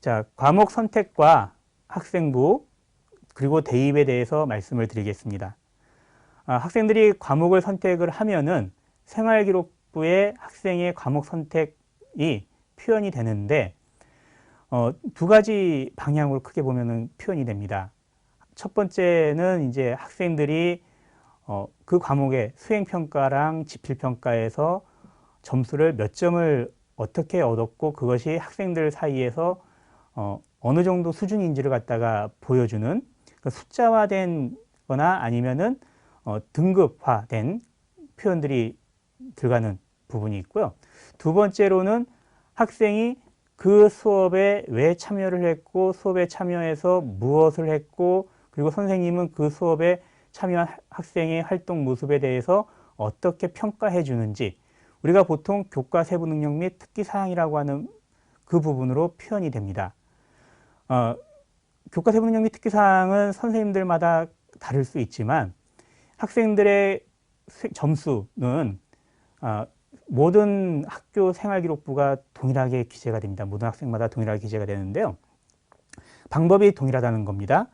자, 과목 선택과 학생부 그리고 대입에 대해서 말씀을 드리겠습니다. 학생들이 과목을 선택을 하면은 생활기록부에 학생의 과목 선택이 표현이 되는데 두 가지 방향으로 크게 보면은 표현이 됩니다. 첫 번째는 이제 학생들이 그 과목의 수행평가랑 지필평가에서 점수를 몇 점을 어떻게 얻었고 그것이 학생들 사이에서 어느 정도 수준인지를 갖다가 보여주는 그 숫자화된 거나 아니면은 등급화된 표현들이 들어가는 부분이 있고요. 두 번째로는 학생이 그 수업에 왜 참여를 했고 수업에 참여해서 무엇을 했고 그리고 선생님은 그 수업에 참여한 학생의 활동 모습에 대해서 어떻게 평가해 주는지 우리가 보통 교과 세부 능력 및 특기사항이라고 하는 그 부분으로 표현이 됩니다. 교과 세부 능력 및 특기사항은 선생님들마다 다를 수 있지만 학생들의 점수는 모든 학교 생활기록부가 동일하게 기재가 됩니다. 모든 학생마다 동일하게 기재가 되는데요. 방법이 동일하다는 겁니다.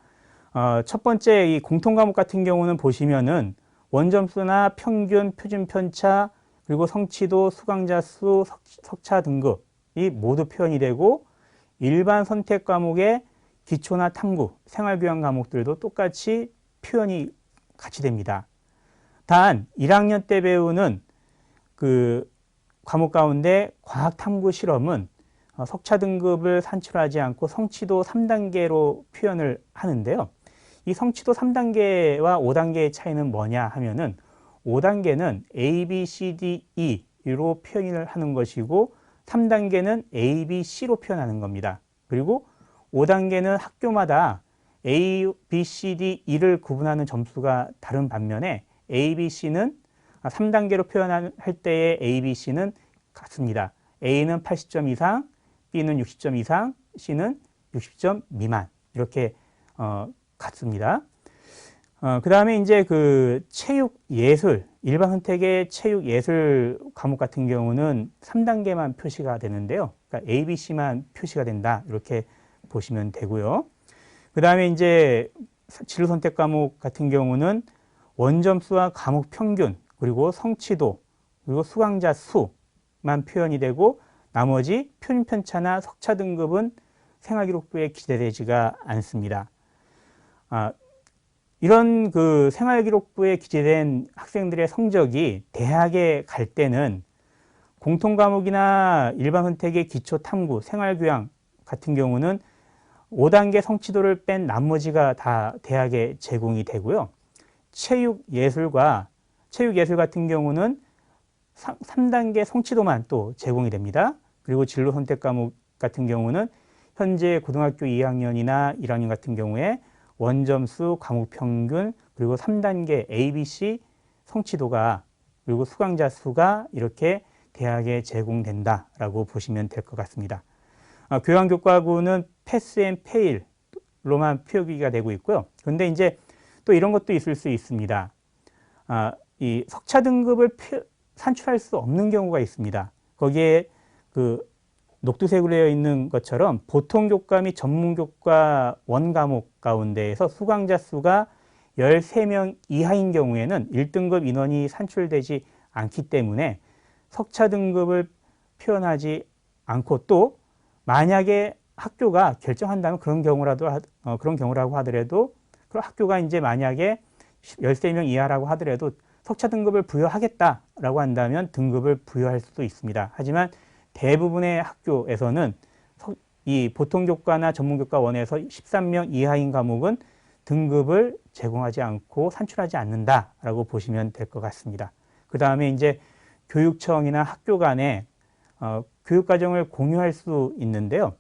첫 번째 이 공통과목 같은 경우는 보시면은 원점수나 평균, 표준편차, 그리고 성취도, 수강자 수, 석차 등급이 모두 표현이 되고 일반 선택 과목의 기초나 탐구, 생활교양 과목들도 똑같이 표현이 같이 됩니다. 단 1학년 때 배우는 그 과목 가운데 과학탐구 실험은 석차 등급을 산출하지 않고 성취도 3단계로 표현을 하는데요. 이 성취도 3단계와 5단계의 차이는 뭐냐 하면은 5단계는 A, B, C, D, E로 표현을 하는 것이고 3단계는 A, B, C로 표현하는 겁니다. 그리고 5단계는 학교마다 A, B, C, D, E를 구분하는 점수가 다른 반면에 A, B, C는 3단계로 표현할 때의 A, B, C는 같습니다. A는 80점 이상, B는 60점 이상, C는 60점 미만 이렇게 같습니다. 그 다음에 이제 그 체육 예술, 일반 선택의 체육 예술 과목 같은 경우는 3단계만 표시가 되는데요. 그러니까 A, B, C만 표시가 된다. 이렇게 보시면 되고요. 그 다음에 이제 진로 선택 과목 같은 경우는 원점수와 과목 평균, 그리고 성취도, 그리고 수강자 수만 표현이 되고 나머지 표준편차나 석차 등급은 생활기록부에 기재되지가 않습니다. 이런 그 생활기록부에 기재된 학생들의 성적이 대학에 갈 때는 공통과목이나 일반 선택의 기초 탐구, 생활교양 같은 경우는 5단계 성취도를 뺀 나머지가 다 대학에 제공이 되고요. 체육예술 같은 경우는 3단계 성취도만 또 제공이 됩니다. 그리고 진로 선택 과목 같은 경우는 현재 고등학교 2학년이나 1학년 같은 경우에 원점수, 과목 평균, 그리고 3단계 A, B, C 성취도가 그리고 수강자 수가 이렇게 대학에 제공된다라고 보시면 될 것 같습니다. 교양교과부는 패스 앤 페일로만 표기가 되고 있고요. 그런데 이제 또 이런 것도 있을 수 있습니다. 이 석차 등급을 산출할 수 없는 경우가 있습니다. 거기에 그 녹두색으로 되어 있는 것처럼 보통 교과 및 전문 교과 원 과목 가운데에서 수강자 수가 13명 이하인 경우에는 1등급 인원이 산출되지 않기 때문에 석차 등급을 표현하지 않고 또 만약에 학교가 결정한다면 그런 경우라고 하더라도 그 학교가 이제 만약에 13명 이하라고 하더라도 석차 등급을 부여하겠다라고 한다면 등급을 부여할 수도 있습니다. 하지만 대부분의 학교에서는 이 보통교과나 전문교과원에서 13명 이하인 과목은 등급을 제공하지 않고 산출하지 않는다라고 보시면 될 것 같습니다. 그 다음에 이제 교육청이나 학교 간에 교육과정을 공유할 수 있는데요.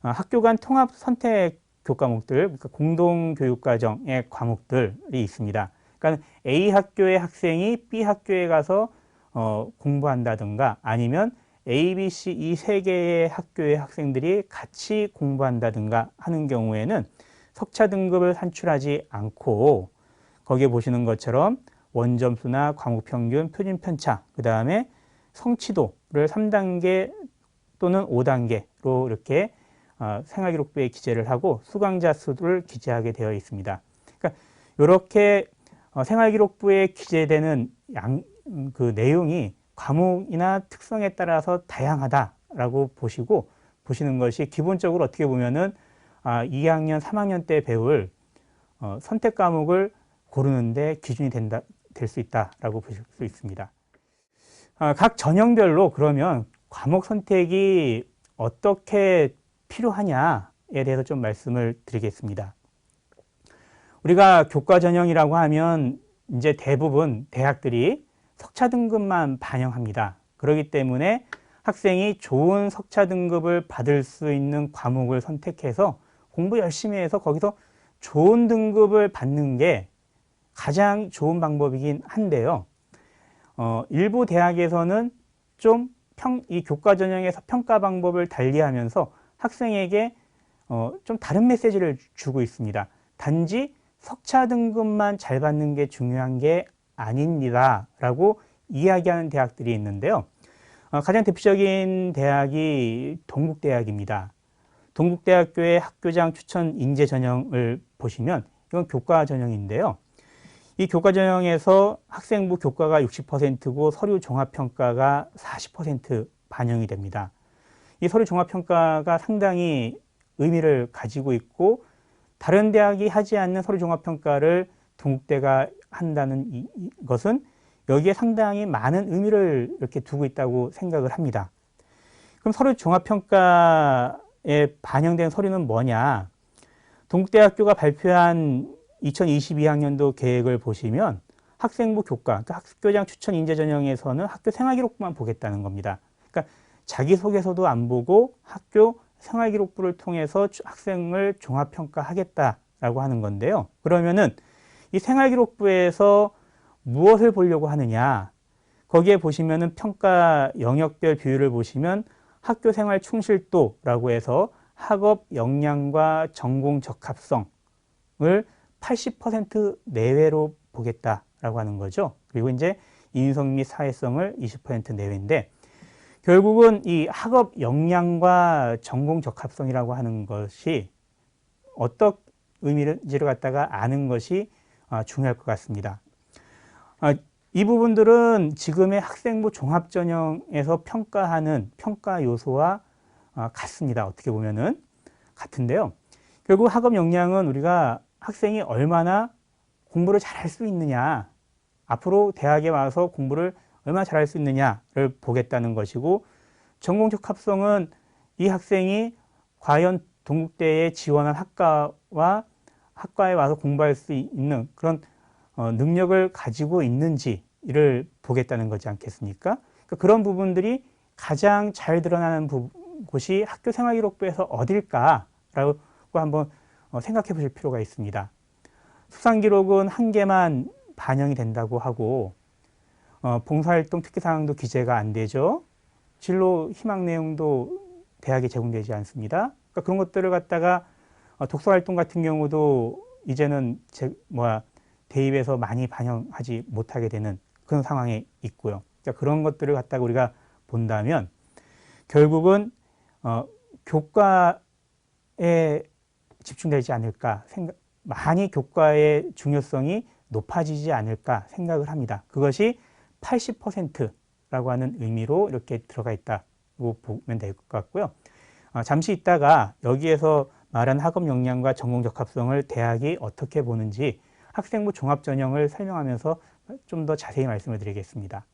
학교 간 통합 선택 교과목들, 그러니까 공동교육과정의 과목들이 있습니다. 그러니까 A 학교의 학생이 B 학교에 가서 공부한다든가 아니면 A, B, C 이 세 개의 학교의 학생들이 같이 공부한다든가 하는 경우에는 석차 등급을 산출하지 않고 거기에 보시는 것처럼 원점수나 과목 평균, 표준 편차, 그 다음에 성취도를 3단계 또는 5단계로 이렇게 생활기록부에 기재를 하고 수강자 수를 기재하게 되어 있습니다. 그러니까 이렇게 생활기록부에 기재되는 그 내용이 과목이나 특성에 따라서 다양하다라고 보시는 것이 기본적으로 어떻게 보면은 2학년, 3학년 때 배울 선택 과목을 고르는데 기준이 될 수 있다라고 보실 수 있습니다. 각 전형별로 그러면 과목 선택이 어떻게 필요하냐에 대해서 좀 말씀을 드리겠습니다. 우리가 교과 전형이라고 하면 이제 대부분 대학들이 석차 등급만 반영합니다. 그렇기 때문에 학생이 좋은 석차 등급을 받을 수 있는 과목을 선택해서 공부 열심히 해서 거기서 좋은 등급을 받는 게 가장 좋은 방법이긴 한데요. 일부 대학에서는 좀 이 교과 전형에서 평가 방법을 달리하면서 학생에게 좀 다른 메시지를 주고 있습니다. 단지 석차 등급만 잘 받는 게 중요한 게 아닙니다 라고 이야기하는 대학들이 있는데요. 가장 대표적인 대학이 동국대학입니다. 동국대학교의 학교장 추천 인재 전형을 보시면 이건 교과 전형인데요. 이 교과 전형에서 학생부 교과가 60%고 서류 종합평가가 40% 반영이 됩니다. 이 서류 종합평가가 상당히 의미를 가지고 있고 다른 대학이 하지 않는 서류 종합평가를 동국대가 한다는 것은 여기에 상당히 많은 의미를 이렇게 두고 있다고 생각을 합니다. 그럼 서류 종합평가에 반영된 서류는 뭐냐? 동국대학교가 발표한 2022학년도 계획을 보시면 학생부 교과, 그러니까 학교장 추천 인재 전형에서는 학교 생활기록부만 보겠다는 겁니다. 그러니까 자기소개서도 안 보고 학교 생활기록부를 통해서 학생을 종합평가하겠다라고 하는 건데요. 그러면은 이 생활기록부에서 무엇을 보려고 하느냐? 거기에 보시면은 평가 영역별 비율을 보시면 학교 생활 충실도라고 해서 학업 역량과 전공 적합성을 80% 내외로 보겠다라고 하는 거죠. 그리고 이제 인성 및 사회성을 20% 내외인데 결국은 이 학업 역량과 전공 적합성이라고 하는 것이 어떤 의미인지를 갖다가 아는 것이 중요할 것 같습니다. 이 부분들은 지금의 학생부 종합전형에서 평가하는 평가 요소와 같습니다. 어떻게 보면은 같은데요. 결국 학업 역량은 우리가 학생이 얼마나 공부를 잘할 수 있느냐, 앞으로 대학에 와서 공부를 얼마나 잘할 수 있느냐를 보겠다는 것이고, 전공 적합성은 이 학생이 과연 동국대에 지원한 학과와 학과에 와서 공부할 수 있는 그런 능력을 가지고 있는지를 보겠다는 거지 않겠습니까? 그러니까 그런 부분들이 가장 잘 드러나는 곳이 학교 생활기록부에서 어딜까라고 한번 생각해 보실 필요가 있습니다. 수상기록은 한 개만 반영이 된다고 하고 봉사활동 특기사항도 기재가 안 되죠. 진로 희망 내용도 대학에 제공되지 않습니다. 그러니까 그런 것들을 갖다가 독서활동 같은 경우도 이제는 대입에서 많이 반영하지 못하게 되는 그런 상황에 있고요. 그러니까 그런 것들을 갖다가 우리가 본다면 결국은 교과에 집중되지 않을까 많이 교과의 중요성이 높아지지 않을까 생각을 합니다. 그것이 80%라고 하는 의미로 이렇게 들어가 있다고 보면 될 것 같고요. 잠시 있다가 여기에서 말한 학업 역량과 전공 적합성을 대학이 어떻게 보는지 학생부 종합전형을 설명하면서 좀 더 자세히 말씀을 드리겠습니다.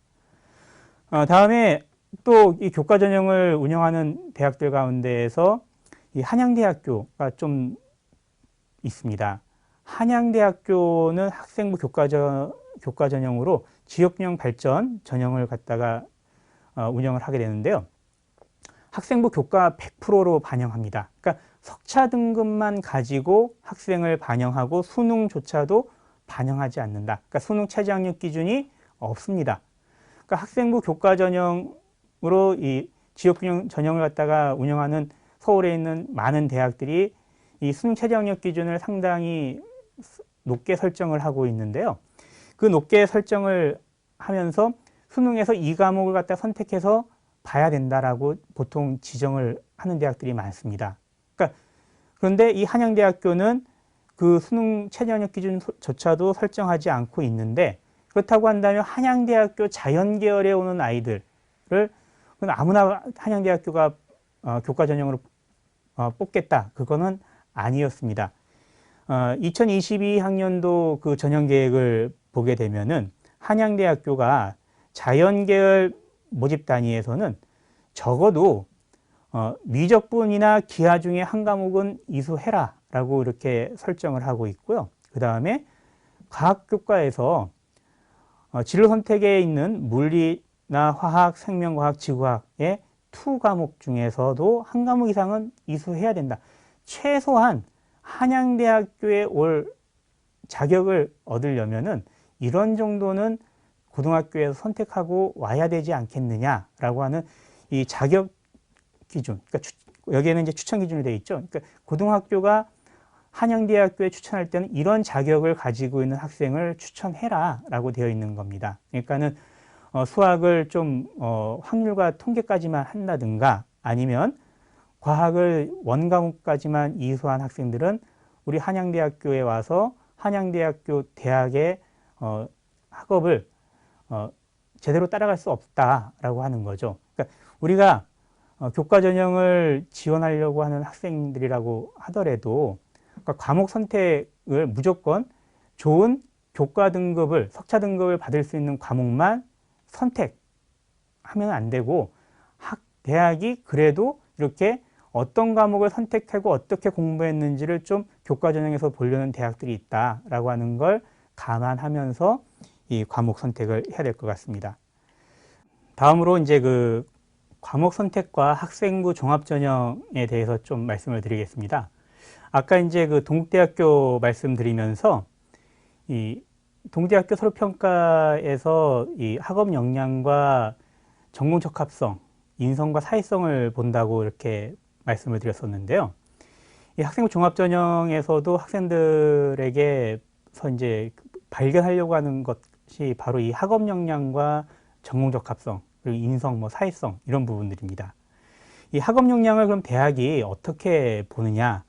다음에 또 이 교과전형을 운영하는 대학들 가운데에서 이 한양대학교가 좀 있습니다. 한양대학교는 학생부 교과전형으로 지역균형 발전 전형을 갖다가 운영을 하게 되는데요. 학생부 교과 100%로 반영합니다. 그러니까 석차 등급만 가지고 학생을 반영하고 수능조차도 반영하지 않는다. 그러니까 수능 최저학력 기준이 없습니다. 그러니까 학생부 교과 전형으로 이 지역균형 전형을 갖다가 운영하는 서울에 있는 많은 대학들이 이 수능 최저학력 기준을 상당히 높게 설정을 하고 있는데요. 그 높게 설정을 하면서 수능에서 이 과목을 갖다 선택해서 봐야 된다라고 보통 지정을 하는 대학들이 많습니다. 그러니까 그런데 이 한양대학교는 그 수능 최저학력 기준조차도 설정하지 않고 있는데, 그렇다고 한다면 한양대학교 자연계열에 오는 아이들을 아무나 한양대학교가 교과 전형으로 뽑겠다, 그거는 아니었습니다. 2022학년도 그 전형 계획을 보게 되면은 한양대학교가 자연계열 모집 단위에서는 적어도 미적분이나 기하 중에 한 과목은 이수해라 라고 이렇게 설정을 하고 있고요. 그 다음에 과학교과에서 진로 선택에 있는 물리나 화학, 생명과학, 지구학의 2 과목 중에서도 한 과목 이상은 이수해야 된다. 최소한 한양대학교에 올 자격을 얻으려면은 이런 정도는 고등학교에서 선택하고 와야 되지 않겠느냐라고 하는 이 자격 기준, 그러니까 여기에는 이제 추천 기준이 되어 있죠. 그러니까 고등학교가 한양대학교에 추천할 때는 이런 자격을 가지고 있는 학생을 추천해라라고 되어 있는 겁니다. 그러니까는 수학을 좀 확률과 통계까지만 한다든가, 아니면 과학을 원과목까지만 이수한 학생들은 우리 한양대학교에 와서 한양대학교 대학의 학업을 제대로 따라갈 수 없다라고 하는 거죠. 그러니까 우리가 교과 전형을 지원하려고 하는 학생들이라고 하더라도, 그러니까 과목 선택을 무조건 좋은 교과 등급을, 석차 등급을 받을 수 있는 과목만 선택하면 안 되고, 대학이 그래도 이렇게 어떤 과목을 선택하고 어떻게 공부했는지를 좀 교과 전형에서 보려는 대학들이 있다라고 하는 걸 감안하면서 이 과목 선택을 해야 될 것 같습니다. 다음으로 이제 그 과목 선택과 학생부 종합 전형에 대해서 좀 말씀을 드리겠습니다. 아까 이제 그 동국대학교 말씀드리면서 이 동국대학교 서류평가에서 이 학업 역량과 전공 적합성, 인성과 사회성을 본다고 이렇게 말씀을 드렸었는데요. 이 학생부 종합 전형에서도 학생들에게서 이제 발견하려고 하는 것이 바로 이 학업 역량과 전공 적합성, 그리고 인성, 사회성, 이런 부분들입니다. 이 학업 역량을 그럼 대학이 어떻게 보느냐?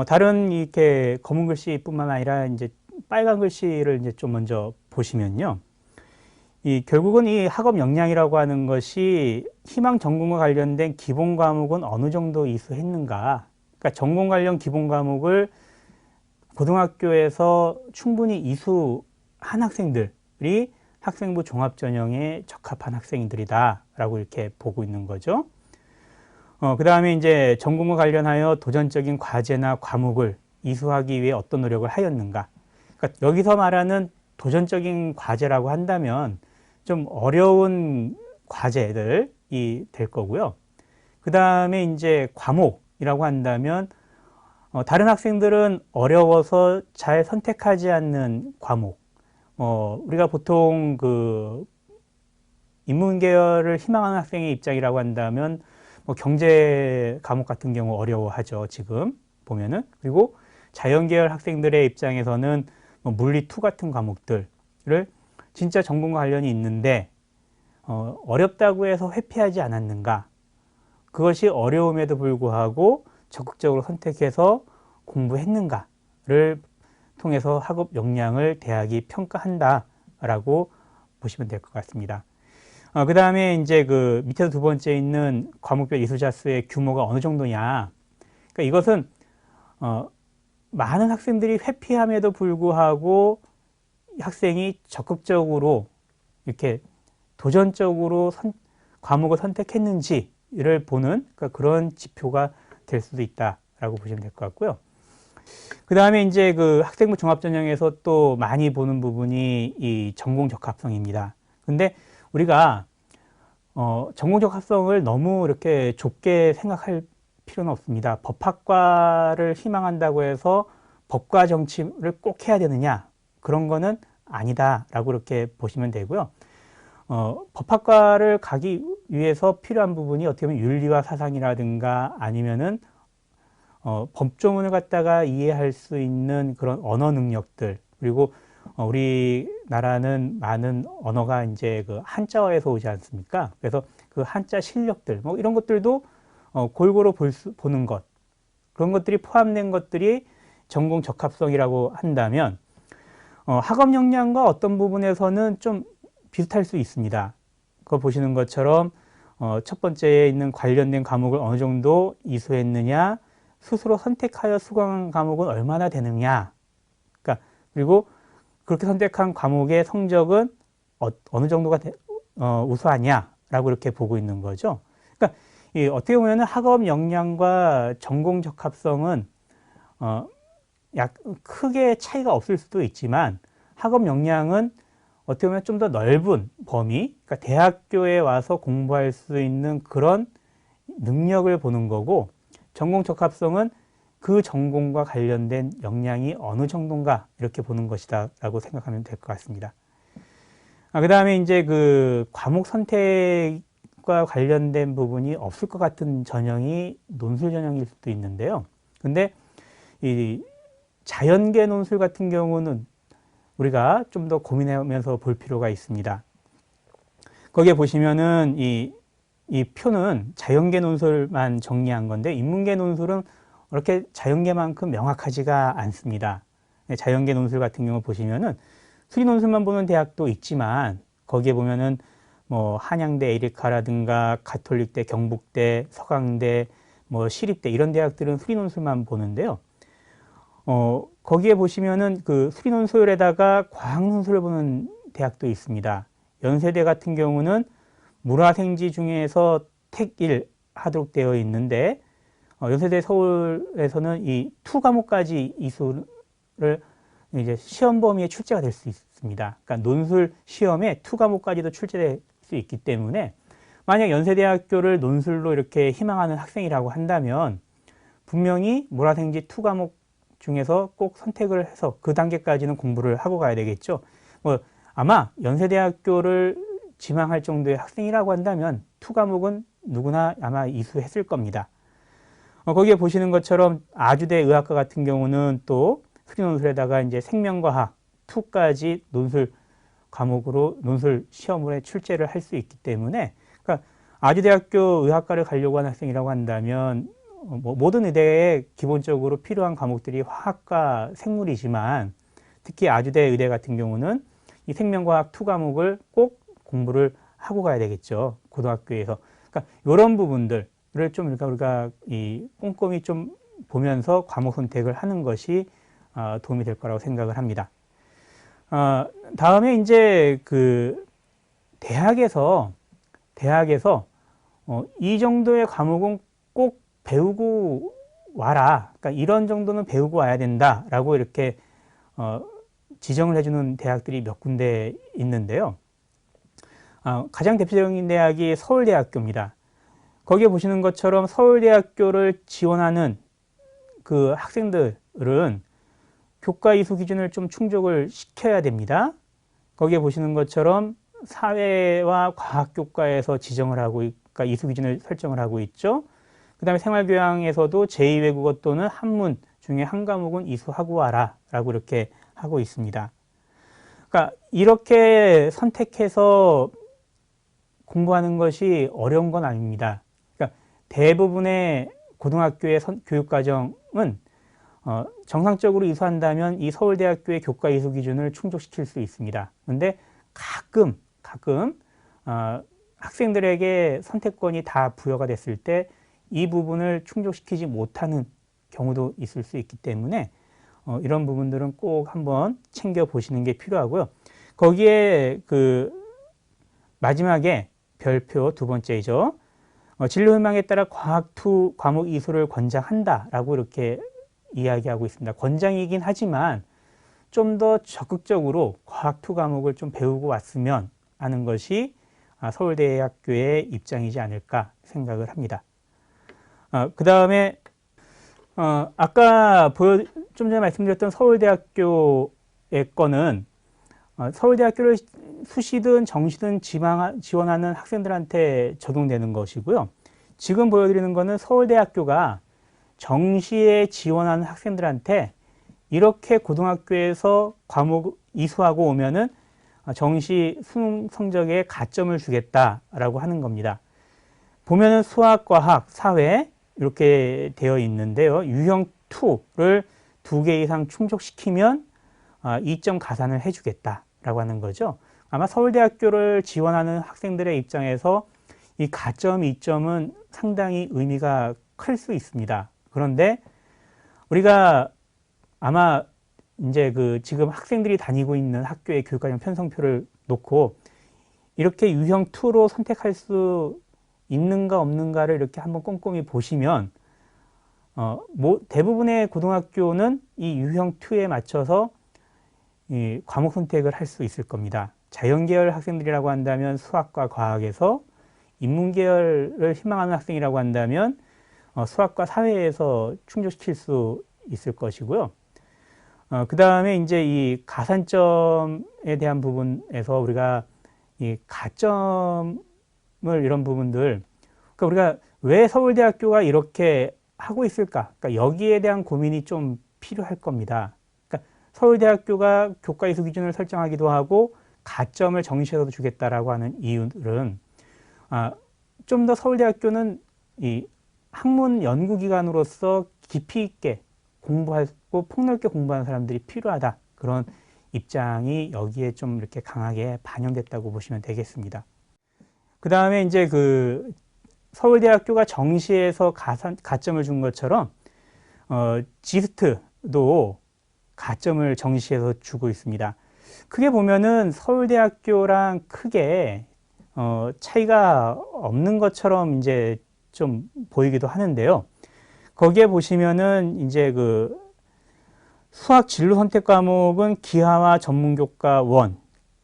다른 이렇게 검은 글씨뿐만 아니라 이제 빨간 글씨를 이제 좀 먼저 보시면요. 결국은 이 학업 역량이라고 하는 것이 희망 전공과 관련된 기본 과목은 어느 정도 이수했는가? 그러니까 전공 관련 기본 과목을 고등학교에서 충분히 이수한 학생들이 학생부 종합 전형에 적합한 학생들이다라고 이렇게 보고 있는 거죠. 그 다음에 이제 전공과 관련하여 도전적인 과제나 과목을 이수하기 위해 어떤 노력을 하였는가? 그러니까 여기서 말하는 도전적인 과제라고 한다면 좀 어려운 과제들이 될 거고요. 그 다음에 이제 과목이라고 한다면 다른 학생들은 어려워서 잘 선택하지 않는 과목. 우리가 보통 그 인문계열을 희망하는 학생의 입장이라고 한다면 경제 과목 같은 경우 어려워하죠, 지금 보면은. 그리고 자연계열 학생들의 입장에서는 물리 2 같은 과목들을 진짜 전공과 관련이 있는데 어렵다고 해서 회피하지 않았는가? 그것이 어려움에도 불구하고 적극적으로 선택해서 공부했는가를 통해서 학업 역량을 대학이 평가한다라고 보시면 될 것 같습니다. 그 다음에 이제 그 밑에서 2번째 있는 과목별 이수자 수의 규모가 어느 정도냐. 그러니까 이것은 많은 학생들이 회피함에도 불구하고 학생이 적극적으로 이렇게 도전적으로 과목을 선택했는지를 보는, 그러니까 그런 지표가 될 수도 있다라고 보시면 될 것 같고요. 그 다음에 이제 그 학생부 종합전형에서 또 많이 보는 부분이 이 전공 적합성입니다. 근데 우리가 전공 적합성을 너무 이렇게 좁게 생각할 필요는 없습니다. 법학과를 희망한다고 해서 법과 정치를 꼭 해야 되느냐? 그런 거는 아니다라고 이렇게 보시면 되고요. 법학과를 가기 위해서 필요한 부분이 어떻게 보면 윤리와 사상이라든가 아니면은 법조문을 갖다가 이해할 수 있는 그런 언어 능력들, 그리고 우리나라는 많은 언어가 이제 그 한자어에서 오지 않습니까? 그래서 그 한자 실력들, 이런 것들도 골고루 보는 것. 그런 것들이 포함된 것들이 전공 적합성이라고 한다면 학업 역량과 어떤 부분에서는 좀 비슷할 수 있습니다. 그거 보시는 것처럼 첫 번째에 있는 관련된 과목을 어느 정도 이수했느냐, 스스로 선택하여 수강한 과목은 얼마나 되느냐, 그러니까 그리고 그렇게 선택한 과목의 성적은 어느 정도가 우수하냐라고 이렇게 보고 있는 거죠. 그러니까 어떻게 보면 학업 역량과 전공 적합성은 크게 차이가 없을 수도 있지만 학업 역량은 어떻게 보면 좀 더 넓은 범위, 그러니까 대학교에 와서 공부할 수 있는 그런 능력을 보는 거고, 전공 적합성은 그 전공과 관련된 역량이 어느 정도인가 이렇게 보는 것이다 라고 생각하면 될 것 같습니다. 그 다음에 이제 그 과목 선택과 관련된 부분이 없을 것 같은 전형이 논술 전형일 수도 있는데요. 근데 이 자연계 논술 같은 경우는 우리가 좀 더 고민하면서 볼 필요가 있습니다. 거기에 보시면은 이 표는 자연계 논술만 정리한 건데, 인문계 논술은 그렇게 자연계만큼 명확하지가 않습니다. 자연계 논술 같은 경우 보시면은 수리 논술만 보는 대학도 있지만, 거기에 보면은 뭐 한양대 에리카라든가 가톨릭대, 경북대, 서강대, 뭐 시립대 이런 대학들은 수리 논술만 보는데요. 거기에 보시면은 그 수리 논술에다가 과학 논술을 보는 대학도 있습니다. 연세대 같은 경우는 물화생지 중에서 택1 하도록 되어 있는데, 연세대 서울에서는 이 투 과목까지 이수를 이제 시험 범위에 출제가 될 수 있습니다. 그러니까 논술 시험에 투 과목까지도 출제될 수 있기 때문에, 만약 연세대학교를 논술로 이렇게 희망하는 학생이라고 한다면 분명히 물화생지 투 과목 중에서 꼭 선택을 해서 그 단계까지는 공부를 하고 가야 되겠죠. 아마 연세대학교를 지망할 정도의 학생이라고 한다면 투 과목은 누구나 아마 이수했을 겁니다. 거기에 보시는 것처럼 아주대 의학과 같은 경우는 또 수리 논술에다가 이제 생명과학 2까지 논술 과목으로 논술 시험에 출제를 할 수 있기 때문에, 그러니까 아주대학교 의학과를 가려고 하는 학생이라고 한다면 모든 의대에 기본적으로 필요한 과목들이 화학과 생물이지만, 특히 아주대 의대 같은 경우는 이 생명과학 2 과목을 꼭 공부를 하고 가야 되겠죠, 고등학교에서. 그러니까 이런 부분들을 좀 우리가 꼼꼼히 좀 보면서 과목 선택을 하는 것이 도움이 될 거라고 생각을 합니다. 다음에 이제 그 대학에서 이 정도의 과목은 꼭 배우고 와라, 그러니까 이런 정도는 배우고 와야 된다라고 이렇게 지정을 해주는 대학들이 몇 군데 있는데요. 가장 대표적인 대학이 서울대학교입니다. 거기에 보시는 것처럼 서울대학교를 지원하는 그 학생들은 교과 이수 기준을 좀 충족을 시켜야 됩니다. 거기에 보시는 것처럼 사회와 과학교과에서 지정을 하고, 그러니까 이수 기준을 설정을 하고 있죠. 그 다음에 생활교양에서도 제2외국어 또는 한문 중에 한 과목은 이수하고 와라 라고 이렇게 하고 있습니다. 그러니까 이렇게 선택해서 공부하는 것이 어려운 건 아닙니다. 그러니까 대부분의 고등학교의 교육과정은 정상적으로 이수한다면 이 서울대학교의 교과 이수 기준을 충족시킬 수 있습니다. 그런데 가끔 학생들에게 선택권이 다 부여가 됐을 때 이 부분을 충족시키지 못하는 경우도 있을 수 있기 때문에 이런 부분들은 꼭 한번 챙겨 보시는 게 필요하고요. 거기에 그 마지막에 별표 두 번째이죠. 진로 희망에 따라 과학 2 과목 이수를 권장한다라고 이렇게 이야기하고 있습니다. 권장이긴 하지만 좀 더 적극적으로 과학 2 과목을 좀 배우고 왔으면 하는 것이 서울대학교의 입장이지 않을까 생각을 합니다. 그 다음에 아까 좀 전에 말씀드렸던 서울대학교의 거는 서울대학교를 수시든 정시든 지원하는 학생들한테 적용되는 것이고요. 지금 보여드리는 거는 서울대학교가 정시에 지원하는 학생들한테 이렇게 고등학교에서 과목 이수하고 오면은 정시 수능 성적에 가점을 주겠다라고 하는 겁니다. 보면은 수학, 과학, 사회 이렇게 되어 있는데요. 유형 2를 2개 이상 충족시키면 2점 가산을 해주겠다라고 하는 거죠. 아마 서울대학교를 지원하는 학생들의 입장에서 이 가점 2점은 상당히 의미가 클 수 있습니다. 그런데 우리가 아마 이제 지금 학생들이 다니고 있는 학교의 교육과정 편성표를 놓고 이렇게 유형 2로 선택할 수 있는가 없는가를 이렇게 한번 꼼꼼히 보시면 대부분의 고등학교는 이 유형 2에 맞춰서 이 과목 선택을 할 수 있을 겁니다. 자연계열 학생들이라고 한다면 수학과 과학에서, 인문계열을 희망하는 학생이라고 한다면 수학과 사회에서 충족시킬 수 있을 것이고요. 그 다음에 이제 이 가산점에 대한 부분에서 우리가 이 가점을 이런 부분들, 그러니까 우리가 왜 서울대학교가 이렇게 하고 있을까? 그러니까 여기에 대한 고민이 좀 필요할 겁니다. 그러니까 서울대학교가 교과 이수 기준을 설정하기도 하고 가점을 정시에서도 주겠다라고 하는 이유들은 좀 더 서울대학교는 이 학문 연구기관으로서 깊이 있게 공부하고 폭넓게 공부하는 사람들이 필요하다. 그런 입장이 여기에 좀 이렇게 강하게 반영됐다고 보시면 되겠습니다. 그 다음에 이제 서울대학교가 정시에서 가점을 준 것처럼 지스트도 가점을 정시에서 주고 있습니다. 크게 보면은 서울대학교랑 크게 차이가 없는 것처럼 이제 좀 보이기도 하는데요. 거기에 보시면은 이제 수학 진로 선택 과목은 기하와 전문교과 1,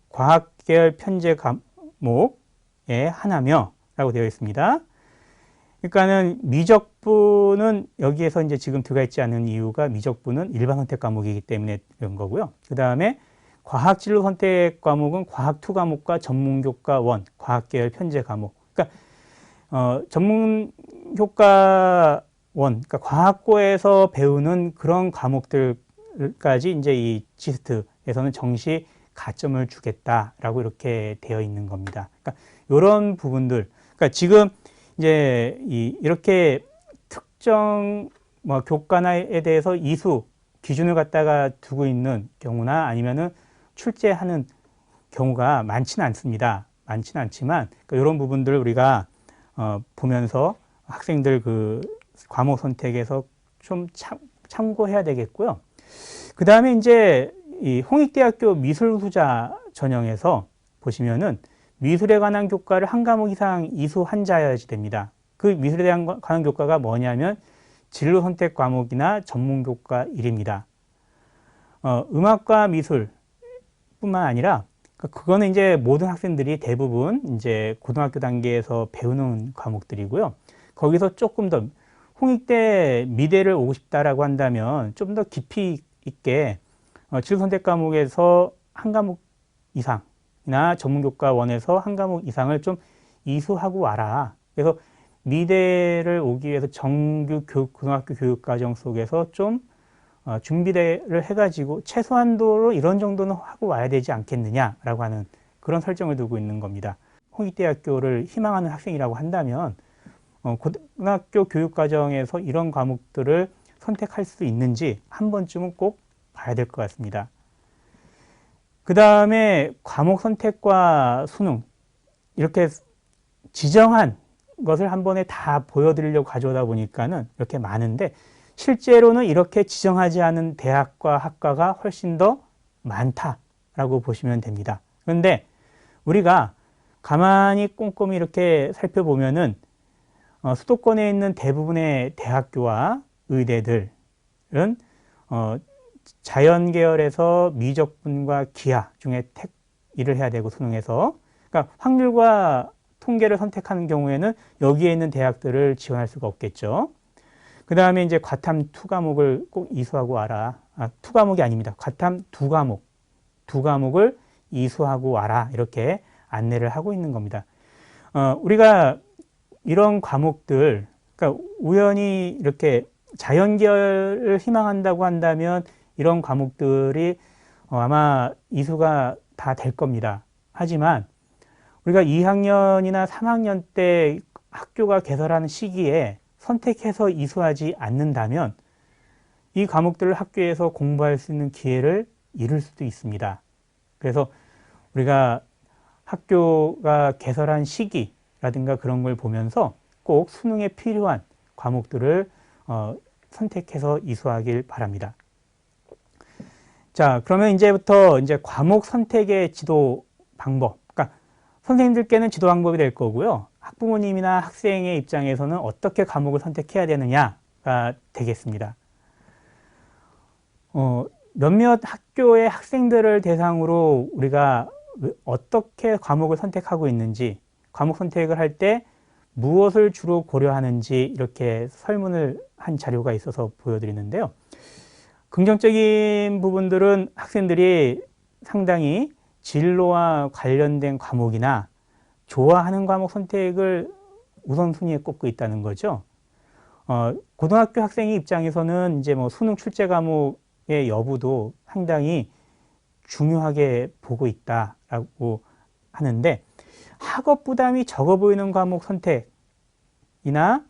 과학계열 편제 과목의 하나며 라고 되어 있습니다. 그러니까는 미적분은 여기에서 이제 지금 들어가 있지 않은 이유가 미적분은 일반 선택 과목이기 때문에 그런 거고요. 그 다음에 과학 진로 선택 과목은 과학 2 과목과 전문교과 1, 과학계열 편제 과목. 그러니까 전문교과 1, 그러니까 과학고에서 배우는 그런 과목들까지 이제 이 지스트에서는 정시 가점을 주겠다라고 이렇게 되어 있는 겁니다. 그러니까 이런 부분들, 그러니까 지금 이제 이렇게 특정 교과나에 대해서 이수 기준을 갖다가 두고 있는 경우나 아니면은 출제하는 경우가 많지는 않습니다. 많지는 않지만 이런 부분들을 우리가 보면서 학생들 과목 선택에서 좀 참고해야 되겠고요. 그 다음에 이제 이 홍익대학교 미술후자 전형에서 보시면은 미술에 관한 교과를 한 과목 이상 이수한자여야지 됩니다. 그 미술에 관한 교과가 뭐냐면 진로 선택 과목이나 전문교과 1입니다. 음악과 미술 뿐만 아니라 그거는 이제 모든 학생들이 대부분 이제 고등학교 단계에서 배우는 과목들이고요. 거기서 조금 더 홍익대 미대를 오고 싶다라고 한다면 좀 더 깊이 있게 진로 선택 과목에서 한 과목 이상이나 전문교과 1에서 한 과목 이상을 좀 이수하고 와라. 그래서 미대를 오기 위해서 정규 고등학교 교육과정 속에서 좀 준비를 해가지고 최소한도로 이런 정도는 하고 와야 되지 않겠느냐라고 하는 그런 설정을 두고 있는 겁니다. 홍익대학교를 희망하는 학생이라고 한다면 고등학교 교육과정에서 이런 과목들을 선택할 수 있는지 한 번쯤은 꼭 봐야 될 것 같습니다. 그 다음에 과목 선택과 수능 이렇게 지정한 것을 한 번에 다 보여드리려고 가져오다 보니까는 이렇게 많은데 실제로는 이렇게 지정하지 않은 대학과 학과가 훨씬 더 많다라고 보시면 됩니다. 그런데 우리가 가만히 꼼꼼히 이렇게 살펴보면은 수도권에 있는 대부분의 대학교와 의대들은 자연 계열에서 미적분과 기하 중에 택1을 해야 되고 수능에서 그러니까 확률과 통계를 선택하는 경우에는 여기에 있는 대학들을 지원할 수가 없겠죠. 그 다음에 이제 과탐 2 과목을 꼭 이수하고 와라. 2 과목이 아닙니다. 과탐 2 과목을 이수하고 와라. 이렇게 안내를 하고 있는 겁니다. 우리가 이런 과목들, 그러니까 우연히 이렇게 자연계열을 희망한다고 한다면 이런 과목들이 아마 이수가 다 될 겁니다. 하지만 우리가 2학년이나 3학년 때 학교가 개설하는 시기에 선택해서 이수하지 않는다면 이 과목들을 학교에서 공부할 수 있는 기회를 잃을 수도 있습니다. 그래서 우리가 학교가 개설한 시기라든가 그런 걸 보면서 꼭 수능에 필요한 과목들을 선택해서 이수하길 바랍니다. 자, 그러면 이제부터 이제 과목 선택의 지도 방법. 그러니까 선생님들께는 지도 방법이 될 거고요. 학부모님이나 학생의 입장에서는 어떻게 과목을 선택해야 되느냐가 되겠습니다. 몇몇 학교의 학생들을 대상으로 우리가 어떻게 과목을 선택하고 있는지, 과목 선택을 할 때 무엇을 주로 고려하는지 이렇게 설문을 한 자료가 있어서 보여드리는데요. 긍정적인 부분들은 학생들이 상당히 진로와 관련된 과목이나 좋아하는 과목 선택을 우선순위에 꼽고 있다는 거죠. 고등학교 학생의 입장에서는 이제 뭐 수능 출제 과목의 여부도 상당히 중요하게 보고 있다라고 하는데, 학업 부담이 적어 보이는 과목 선택이나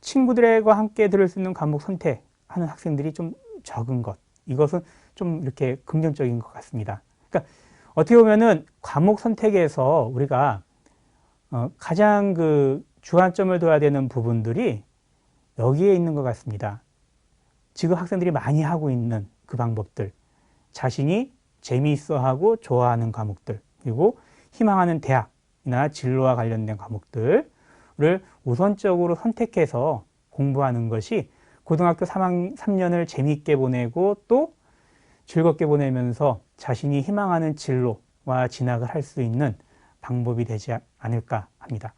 친구들과 함께 들을 수 있는 과목 선택하는 학생들이 좀 적은 것, 이것은 좀 이렇게 긍정적인 것 같습니다. 그러니까 어떻게 보면은 과목 선택에서 우리가 가장 그 주안점을 둬야 되는 부분들이 여기에 있는 것 같습니다. 지금 학생들이 많이 하고 있는 그 방법들, 자신이 재미있어하고 좋아하는 과목들, 그리고 희망하는 대학이나 진로와 관련된 과목들을 우선적으로 선택해서 공부하는 것이 고등학교 3년을 재미있게 보내고 또 즐겁게 보내면서 자신이 희망하는 진로와 진학을 할 수 있는 방법이 되지 않을까 합니다.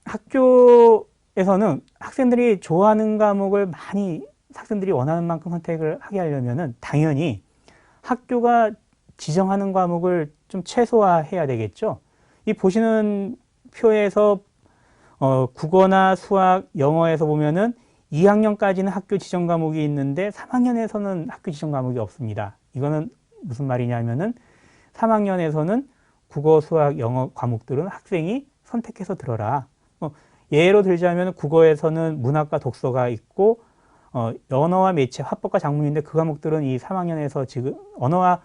학교에서는 학생들이 좋아하는 과목을 많이 학생들이 원하는 만큼 선택을 하게 하려면은 당연히 학교가 지정하는 과목을 좀 최소화해야 되겠죠. 이 보시는 표에서 국어나 수학, 영어에서 보면은 2학년까지는 학교 지정 과목이 있는데 3학년에서는 학교 지정 과목이 없습니다. 이거는 무슨 말이냐면은 3학년에서는 국어, 수학, 영어 과목들은 학생이 선택해서 들어라. 예로 들자면 국어에서는 문학과 독서가 있고 언어와 매체, 화법과 작문인데 그 과목들은 이 3학년에서 지금 언어와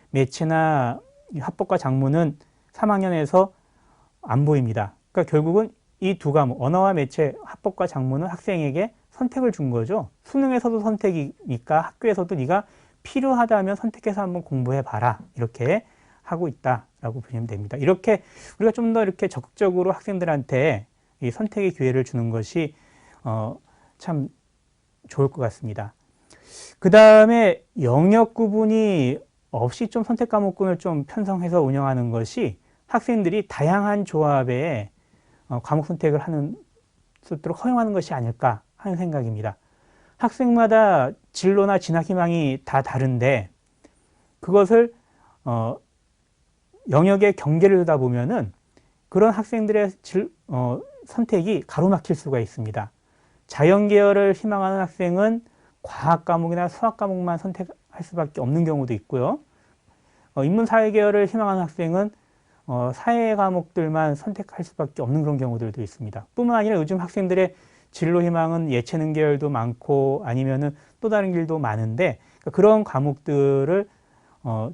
매체나 화법과 작문은 3학년에서 안 보입니다. 그러니까 결국은 이 두 과목, 언어와 매체, 화법과 작문은 학생에게 선택을 준 거죠. 수능에서도 선택이니까 학교에서도 네가 필요하다면 선택해서 한번 공부해봐라. 이렇게 하고 있다라고 보시면 됩니다. 이렇게 우리가 좀 더 이렇게 적극적으로 학생들한테 이 선택의 기회를 주는 것이 참 좋을 것 같습니다. 그 다음에 영역 구분이 없이 좀 선택 과목군을 좀 편성해서 운영하는 것이 학생들이 다양한 조합의 과목 선택을 하는 수 있도록 허용하는 것이 아닐까 하는 생각입니다. 학생마다 진로나 진학 희망이 다 다른데 그것을 영역의 경계를 두다 보면은 그런 학생들의 선택이 가로막힐 수가 있습니다. 자연 계열을 희망하는 학생은 과학 과목이나 수학 과목만 선택할 수밖에 없는 경우도 있고요. 인문사회 계열을 희망하는 학생은 사회 과목들만 선택할 수밖에 없는 그런 경우들도 있습니다. 뿐만 아니라 요즘 학생들의 진로 희망은 예체능 계열도 많고 아니면은 또 다른 길도 많은데 그런 과목들을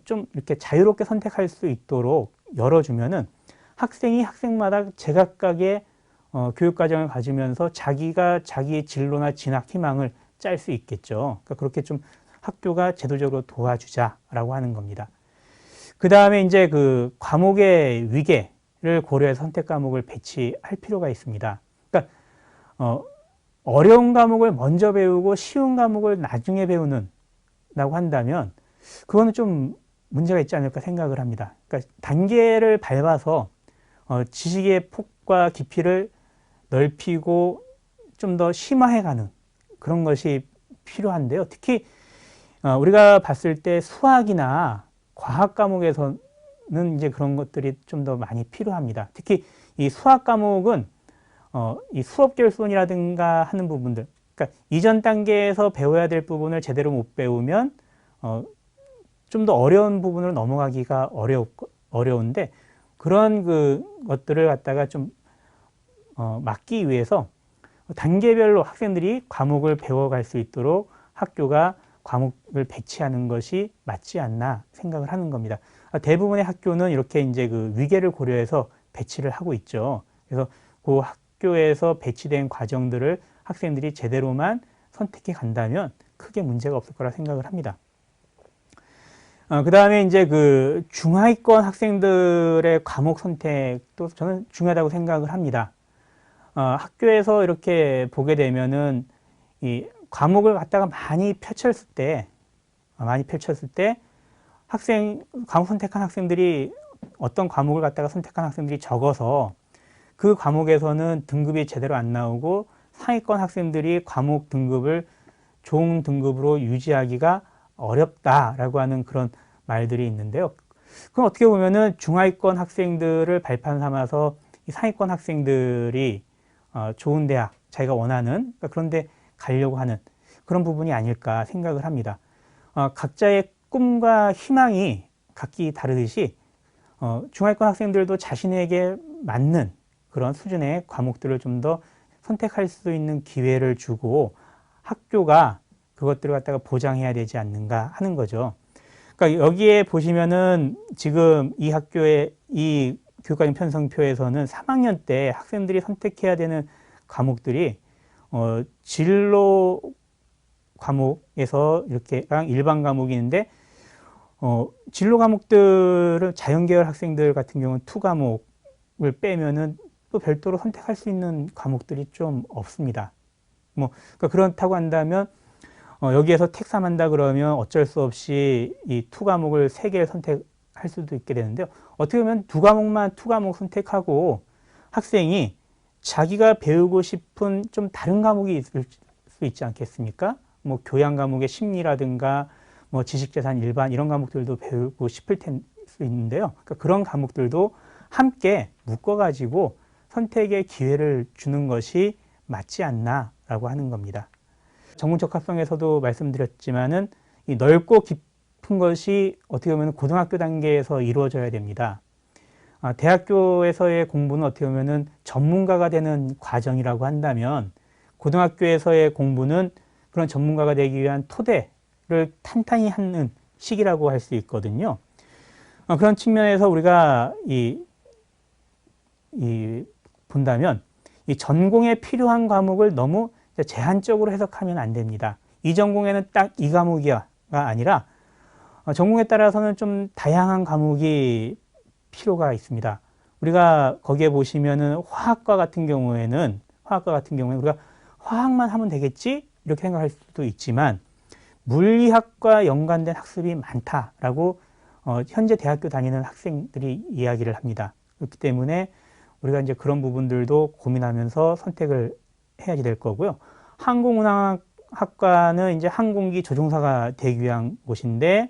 좀 이렇게 자유롭게 선택할 수 있도록 열어주면은 학생이 학생마다 제각각의 교육과정을 가지면서 자기가 자기의 진로나 진학 희망을 짤 수 있겠죠. 그러니까 그렇게 좀 학교가 제도적으로 도와주자라고 하는 겁니다. 그 다음에 이제 그 과목의 위계를 고려해서 선택 과목을 배치할 필요가 있습니다. 그러니까 어려운 과목을 먼저 배우고 쉬운 과목을 나중에 배우는다고 한다면 그거는 좀 문제가 있지 않을까 생각을 합니다. 그러니까 단계를 밟아서 지식의 폭과 깊이를 넓히고 좀 더 심화해가는 그런 것이 필요한데요. 특히 우리가 봤을 때 수학이나 과학 과목에서는 이제 그런 것들이 좀 더 많이 필요합니다. 특히 이 수학 과목은 이 수업 결손이라든가 하는 부분들, 그러니까 이전 단계에서 배워야 될 부분을 제대로 못 배우면 좀 더 어려운 부분으로 넘어가기가 어려운데 그런 그 것들을 갖다가 좀 막기 위해서 단계별로 학생들이 과목을 배워갈 수 있도록 학교가 과목을 배치하는 것이 맞지 않나 생각을 하는 겁니다. 대부분의 학교는 이렇게 이제 그 위계를 고려해서 배치를 하고 있죠. 그래서 그 학교에서 배치된 과정들을 학생들이 제대로만 선택해 간다면 크게 문제가 없을 거라 생각을 합니다. 그 다음에 이제 그 중하위권 학생들의 과목 선택도 저는 중요하다고 생각을 합니다. 학교에서 이렇게 보게 되면은 이 과목을 갖다가 많이 펼쳤을 때 과목 선택한 학생들이 어떤 과목을 갖다가 선택한 학생들이 적어서 그 과목에서는 등급이 제대로 안 나오고 상위권 학생들이 과목 등급을 좋은 등급으로 유지하기가 어렵다라고 하는 그런 말들이 있는데요. 그럼 어떻게 보면은 중하위권 학생들을 발판 삼아서 이 상위권 학생들이 좋은 대학, 자기가 원하는 그런 데 가려고 하는 그런 부분이 아닐까 생각을 합니다. 각자의 꿈과 희망이 각기 다르듯이 중하위권 학생들도 자신에게 맞는 그런 수준의 과목들을 좀 더 선택할 수 있는 기회를 주고 학교가 그것들을 갖다가 보장해야 되지 않는가 하는 거죠. 그러니까 여기에 보시면은 지금 이 학교의 이 교육과정 편성표에서는 3학년 때 학생들이 선택해야 되는 과목들이 진로 과목에서 이렇게 일반 과목이 있는데 진로 과목들은 자연계열 학생들 같은 경우는 2과목을 빼면은 또 별도로 선택할 수 있는 과목들이 좀 없습니다. 그러니까 그렇다고 한다면 여기에서 택삼한다 그러면 어쩔 수 없이 이 2과목을 3개를 선택할 수도 있게 되는데요. 어떻게 보면 2과목 선택하고 학생이 자기가 배우고 싶은 좀 다른 과목이 있을 수 있지 않겠습니까? 교양 과목의 심리라든가 지식재산 일반 이런 과목들도 배우고 싶을 수 있는데요. 그러니까 그런 과목들도 함께 묶어가지고 선택의 기회를 주는 것이 맞지 않나라고 하는 겁니다. 전공적합성에서도 말씀드렸지만은 이 넓고 깊은 것이 어떻게 보면 고등학교 단계에서 이루어져야 됩니다. 대학교에서의 공부는 어떻게 보면은 전문가가 되는 과정이라고 한다면 고등학교에서의 공부는 그런 전문가가 되기 위한 토대를 탄탄히 하는 시기라고 할 수 있거든요. 그런 측면에서 우리가 본다면 이 전공에 필요한 과목을 너무 제한적으로 해석하면 안 됩니다. 이 전공에는 딱 이 과목이가 아니라 전공에 따라서는 좀 다양한 과목이 필요가 있습니다. 우리가 거기에 보시면은 화학과 같은 경우에는 우리가 화학만 하면 되겠지? 이렇게 생각할 수도 있지만 물리학과 연관된 학습이 많다라고 현재 대학교 다니는 학생들이 이야기를 합니다. 그렇기 때문에 우리가 이제 그런 부분들도 고민하면서 선택을 해야지 될 거고요. 항공운항학과는 이제 항공기 조종사가 되기 위한 곳인데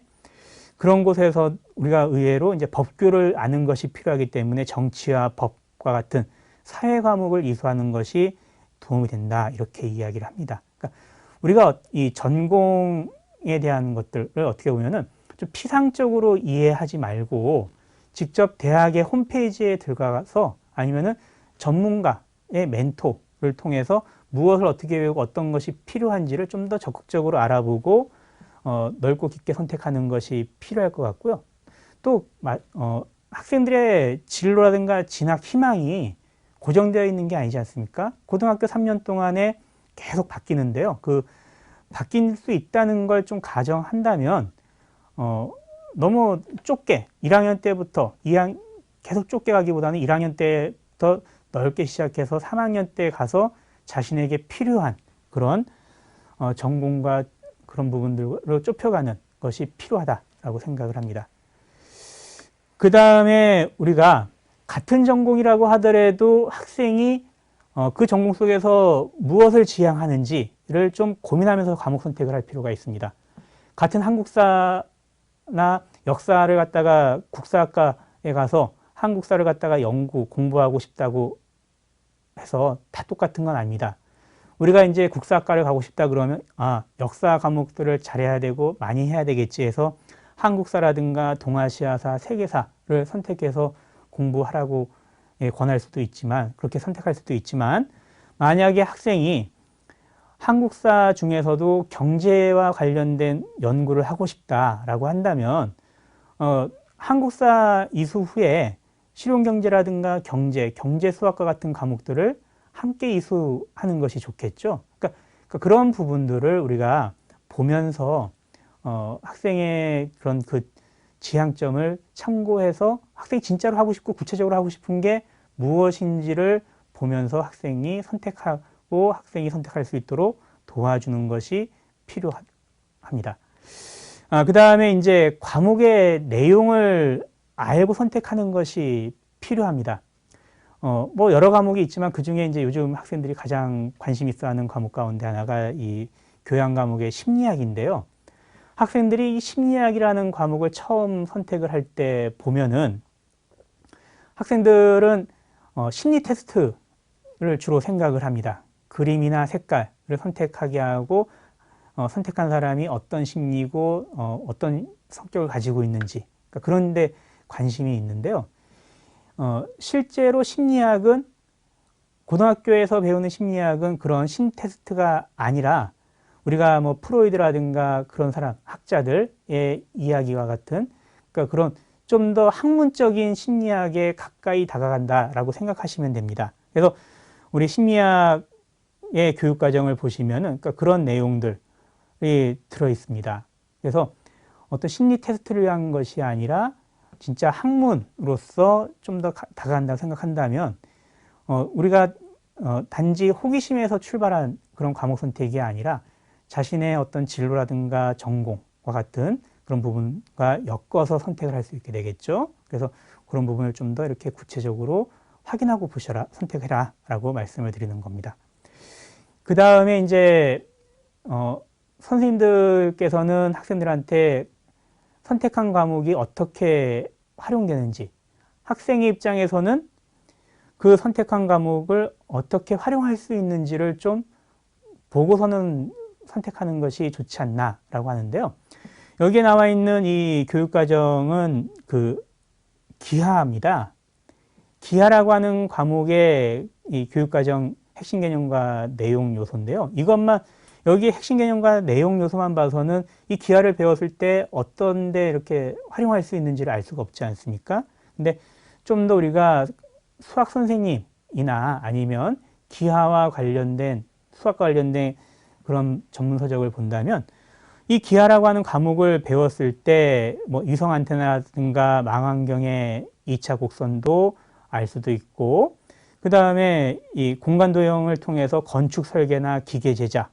그런 곳에서 우리가 의외로 이제 법규를 아는 것이 필요하기 때문에 정치와 법과 같은 사회 과목을 이수하는 것이 도움이 된다 이렇게 이야기를 합니다. 그러니까 우리가 이 전공에 대한 것들을 어떻게 보면은 좀 피상적으로 이해하지 말고 직접 대학의 홈페이지에 들어가서 아니면은 전문가의 멘토를 통해서 무엇을 어떻게 배우고 어떤 것이 필요한지를 좀 더 적극적으로 알아보고 넓고 깊게 선택하는 것이 필요할 것 같고요. 또 학생들의 진로라든가 진학 희망이 고정되어 있는 게 아니지 않습니까? 고등학교 3년 동안에 계속 바뀌는데요. 그 바뀔 수 있다는 걸 좀 가정한다면 너무 좁게 1학년 때부터 계속 좁게 가기보다는 1학년 때부터 넓게 시작해서 3학년 때 가서 자신에게 필요한 그런 전공과 그런 부분들로 좁혀가는 것이 필요하다라고 생각을 합니다. 그 다음에 우리가 같은 전공이라고 하더라도 학생이 그 전공 속에서 무엇을 지향하는지를 좀 고민하면서 과목 선택을 할 필요가 있습니다. 같은 한국사나 역사를 갖다가 국사학과에 가서 한국사를 갖다가 공부하고 싶다고 해서 다 똑같은 건 아닙니다. 우리가 이제 국사학과를 가고 싶다 그러면 역사 과목들을 잘해야 되고 많이 해야 되겠지 해서 한국사라든가 동아시아사, 세계사를 선택해서 공부하라고 권할 수도 있지만, 그렇게 선택할 수도 있지만, 만약에 학생이 한국사 중에서도 경제와 관련된 연구를 하고 싶다라고 한다면, 한국사 이수 후에 실용경제라든가 경제 수학과 같은 과목들을 함께 이수하는 것이 좋겠죠. 그러니까 그런 부분들을 우리가 보면서 학생의 그런 그 지향점을 참고해서 학생이 진짜로 하고 싶고 구체적으로 하고 싶은 게 무엇인지를 보면서 학생이 선택하고 학생이 선택할 수 있도록 도와주는 것이 필요합니다. 그 다음에 이제 과목의 내용을 알고 선택하는 것이 필요합니다. 뭐 여러 과목이 있지만 그 중에 이제 요즘 학생들이 가장 관심 있어 하는 과목 가운데 하나가 이 교양 과목의 심리학인데요. 학생들이 이 심리학이라는 과목을 처음 선택을 할 때 보면은 학생들은 심리 테스트를 주로 생각을 합니다. 그림이나 색깔을 선택하게 하고 선택한 사람이 어떤 심리고 어떤 성격을 가지고 있는지 그러니까 그런 데 관심이 있는데요. 실제로 심리학은 고등학교에서 배우는 심리학은 그런 심리 테스트가 아니라 우리가 뭐 프로이드라든가 그런 사람 학자들의 이야기와 같은 그러니까 그런 좀 더 학문적인 심리학에 가까이 다가간다라고 생각하시면 됩니다. 그래서 우리 심리학의 교육 과정을 보시면은 그러니까 그런 내용들이 들어 있습니다. 그래서 어떤 심리 테스트를 위한 것이 아니라 진짜 학문으로서 좀 더 다가간다고 생각한다면 우리가 단지 호기심에서 출발한 그런 과목 선택이 아니라 자신의 어떤 진로라든가 전공과 같은 그런 부분과 엮어서 선택을 할 수 있게 되겠죠. 그래서 그런 부분을 좀 더 이렇게 구체적으로 확인하고 보셔라, 선택해라 라고 말씀을 드리는 겁니다. 그 다음에 이제 선생님들께서는 학생들한테 선택한 과목이 어떻게 활용되는지 학생의 입장에서는 그 선택한 과목을 어떻게 활용할 수 있는지를 좀 보고서는 선택하는 것이 좋지 않나라고 하는데요. 여기에 나와 있는 이 교육과정은 그 기하입니다. 기하라고 하는 과목의 이 교육과정 핵심 개념과 내용 요소인데요. 이것만 여기 핵심 개념과 내용 요소만 봐서는 이 기하를 배웠을 때 어떤 데 이렇게 활용할 수 있는지를 알 수가 없지 않습니까? 근데 좀 더 우리가 수학 선생님이나 아니면 기하와 관련된 수학과 관련된 그런 전문 서적을 본다면 이 기하라고 하는 과목을 배웠을 때 뭐 위성 안테나든가 망원경의 2차 곡선도 알 수도 있고 그 다음에 이 공간 도형을 통해서 건축 설계나 기계 제작,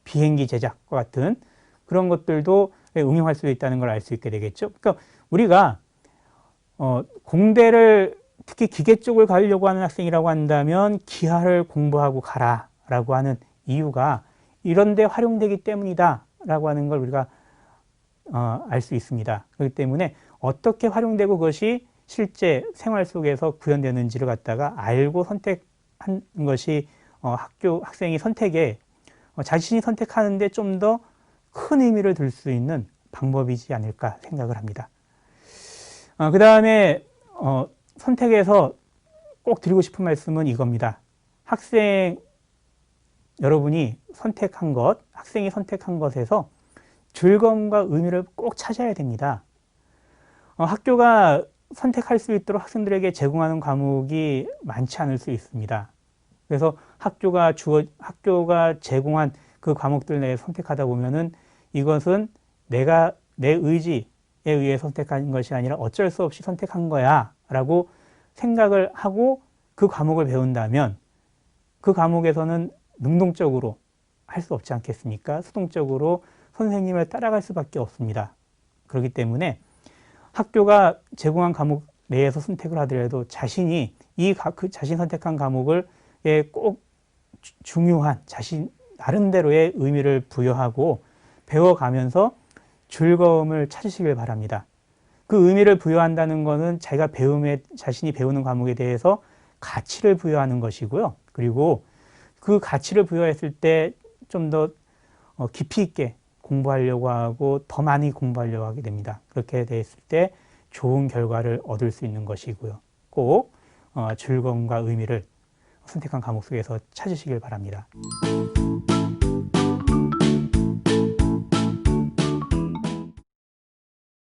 비행기 제작과 같은 그런 것들도 응용할 수 있다는 걸 알 수 있게 되겠죠. 그러니까 우리가 공대를 특히 기계 쪽을 가려고 하는 학생이라고 한다면 기하를 공부하고 가라라고 하는 이유가 이런 데 활용되기 때문이다 라고 하는 걸 우리가 알 수 있습니다. 그렇기 때문에 어떻게 활용되고 그것이 실제 생활 속에서 구현되는지를 갖다가 알고 선택한 것이 학생이 선택에 자신이 선택하는데 좀 더 큰 의미를 둘 수 있는 방법이지 않을까 생각을 합니다. 그 다음에 선택에서 꼭 드리고 싶은 말씀은 이겁니다. 학생 여러분이 선택한 것, 학생이 선택한 것에서 즐거움과 의미를 꼭 찾아야 됩니다. 학교가 선택할 수 있도록 학생들에게 제공하는 과목이 많지 않을 수 있습니다. 그래서 학교가 제공한 그 과목들 내에 선택하다 보면은 이것은 내가 내 의지에 의해 선택한 것이 아니라 어쩔 수 없이 선택한 거야 라고 생각을 하고 그 과목을 배운다면 그 과목에서는 능동적으로 할 수 없지 않겠습니까? 수동적으로 선생님을 따라갈 수밖에 없습니다. 그렇기 때문에 학교가 제공한 과목 내에서 선택을 하더라도 자신이 자신 선택한 과목을 꼭 중요한 자신 나름대로의 의미를 부여하고 배워가면서 즐거움을 찾으시길 바랍니다. 그 의미를 부여한다는 것은 자신이 배우는 과목에 대해서 가치를 부여하는 것이고요. 그리고 그 가치를 부여했을 때 좀 더 깊이 있게 공부하려고 하고 더 많이 공부하려고 하게 됩니다. 그렇게 됐을 때 좋은 결과를 얻을 수 있는 것이고요. 꼭 즐거움과 의미를 선택한 과목 속에서 찾으시길 바랍니다.